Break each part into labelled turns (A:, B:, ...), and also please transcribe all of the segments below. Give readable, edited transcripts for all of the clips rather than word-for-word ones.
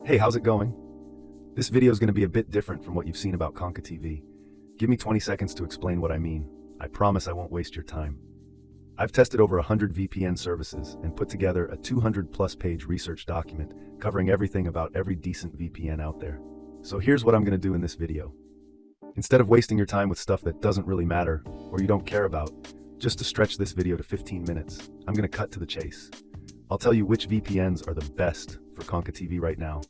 A: Hey, how's it going? This video is going to be a bit different from what you've seen about Konka TV. Give me 20 seconds to explain what I mean. I promise I won't waste your time. I've tested over 100 VPN services and put together a 200+ page research document covering everything about every decent VPN out there. So here's what I'm going to do in this video. Instead of wasting your time with stuff that doesn't really matter or you don't care about, just to stretch this video to 15 minutes, I'm going to cut to the chase. I'll tell you which VPNs are the best for Konka TV right now,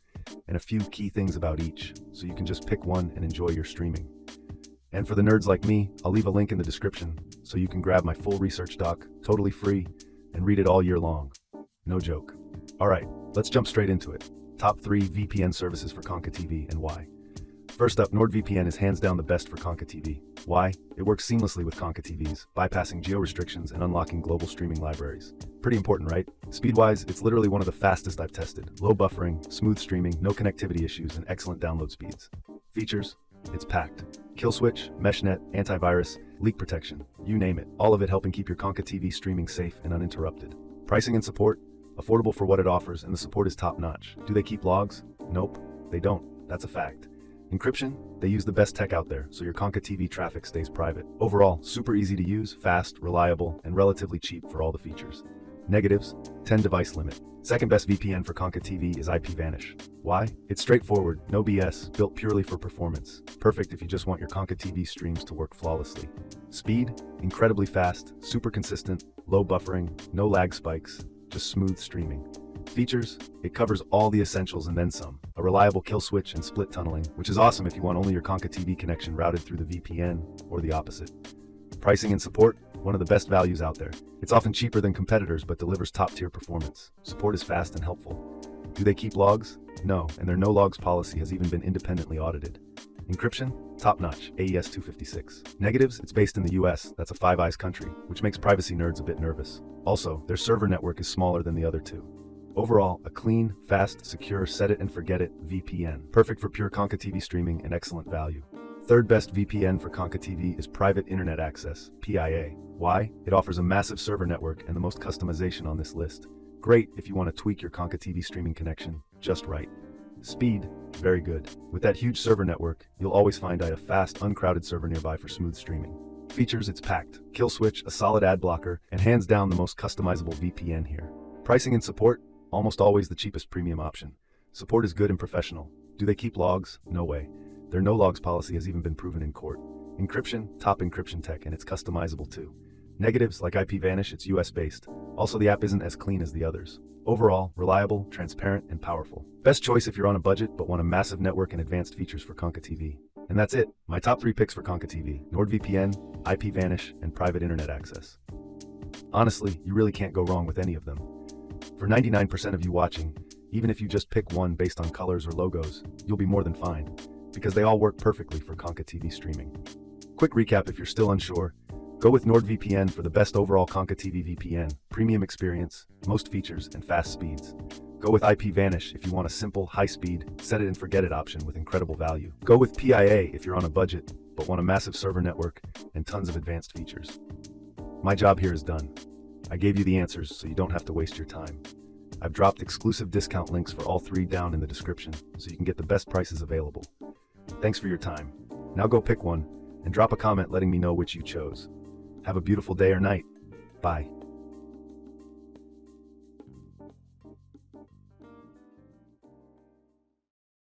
A: and a few key things about each, so you can just pick one and enjoy your streaming. And for the nerds like me, I'll leave a link in the description so you can grab my full research doc, totally free, and read it all year long. No joke. Alright, let's jump straight into it. Top 3 VPN services for Konka TV and why. First up, NordVPN is hands down the best for Konka TV. Why? It works seamlessly with Konka TVs, bypassing geo restrictions and unlocking global streaming libraries. Pretty important, right? Speed-wise, it's literally one of the fastest I've tested. Low buffering, smooth streaming, no connectivity issues, and excellent download speeds. Features? It's packed. Kill switch, meshnet, antivirus, leak protection, you name it. All of it helping keep your Konka TV streaming safe and uninterrupted. Pricing and support? Affordable for what it offers, and the support is top-notch. Do they keep logs? Nope, they don't. That's a fact. Encryption? They use the best tech out there, so your Konka TV traffic stays private. Overall, super easy to use, fast, reliable, and relatively cheap for all the features. Negatives? 10 device limit. Second best VPN for Konka TV is IPVanish. Why? It's straightforward, no BS, built purely for performance. Perfect if you just want your Konka TV streams to work flawlessly. Speed? Incredibly fast, super consistent, low buffering, no lag spikes, just smooth streaming. Features? It covers all the essentials and then some. A reliable kill switch and split tunneling, which is awesome if you want only your Konka TV connection routed through the VPN, or the opposite. Pricing and support? One of the best values out there. It's often cheaper than competitors but delivers top-tier performance. Support is fast and helpful. Do they keep logs? No, and their no logs policy has even been independently audited. Encryption? Top-notch, AES 256. Negatives? It's based in the US, that's a Five Eyes country, which makes privacy nerds a bit nervous. Also, their server network is smaller than the other two. Overall, a clean, fast, secure, set it and forget it VPN. Perfect for pure Konka TV streaming and excellent value. Third best VPN for Konka TV is Private Internet Access, PIA. Why? It offers a massive server network and the most customization on this list. Great if you want to tweak your Konka TV streaming connection just right. Speed? Very good. With that huge server network, you'll always find a fast, uncrowded server nearby for smooth streaming. Features? It's packed. Kill switch, a solid ad blocker, and hands down the most customizable VPN here. Pricing and support? Almost always the cheapest premium option. Support is good and professional. Do they keep logs? No way. Their no logs policy has even been proven in court. Encryption? Top encryption tech, and it's customizable too. Negatives? Like IPVanish, it's US based. Also, the app isn't as clean as the others. Overall, reliable, transparent, and powerful. Best choice if you're on a budget but want a massive network and advanced features for Konka TV. And that's it. My top 3 picks for Konka TV: NordVPN, IPVanish, and Private Internet Access. Honestly, you really can't go wrong with any of them. For 99% of you watching, even if you just pick one based on colors or logos, you'll be more than fine, because they all work perfectly for Konka TV streaming. Quick recap if you're still unsure: go with NordVPN for the best overall Konka TV VPN, premium experience, most features, and fast speeds. Go with IPVanish if you want a simple, high-speed, set it and forget it option with incredible value. Go with PIA if you're on a budget, but want a massive server network and tons of advanced features. My job here is done. I gave you the answers so you don't have to waste your time. I've dropped exclusive discount links for all 3 down in the description so you can get the best prices available. Thanks for your time. Now go pick one and drop a comment letting me know which you chose. Have a beautiful day or night. Bye.